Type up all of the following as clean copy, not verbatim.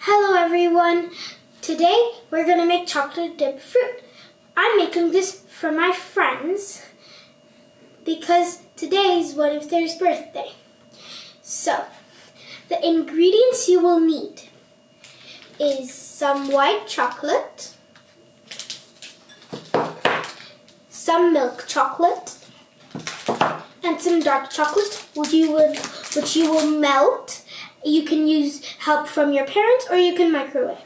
Hello everyone! Today we're going to make chocolate dipped fruit. I'm making this for my friends because today is one of their birthday. So, the ingredients you will need is some white chocolate, some milk chocolate, and some dark chocolate which you will melt. You can use help from your parents or you can microwave.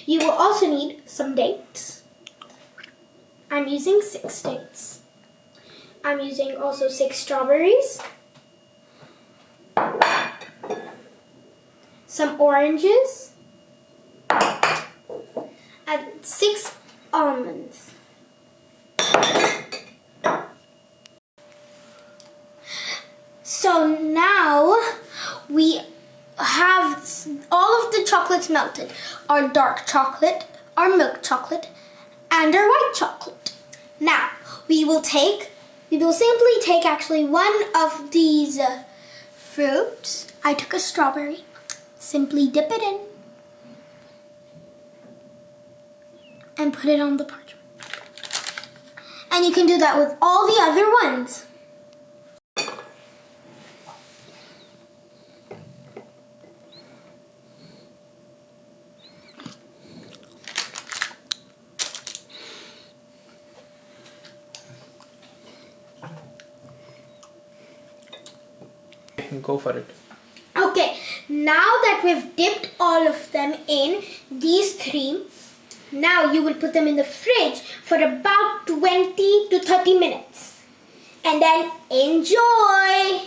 You will also need some dates. I'm using 6 dates. I'm using also 6 strawberries, some oranges, and 6 almonds. So now we have all of the chocolates melted. Our dark chocolate, our milk chocolate, and our white chocolate. Now, we will simply take actually one of these fruits. I took a strawberry. Simply dip it in and put it on the parchment. And you can do that with all the other ones. Go for it. Okay, now that we've dipped all of them in these 3, now you will put them in the fridge for about 20 to 30 minutes. And then enjoy!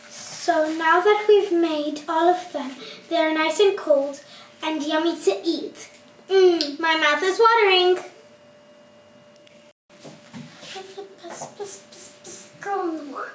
So now that we've made all of them, they're nice and cold and yummy to eat. My mouth is watering. Go.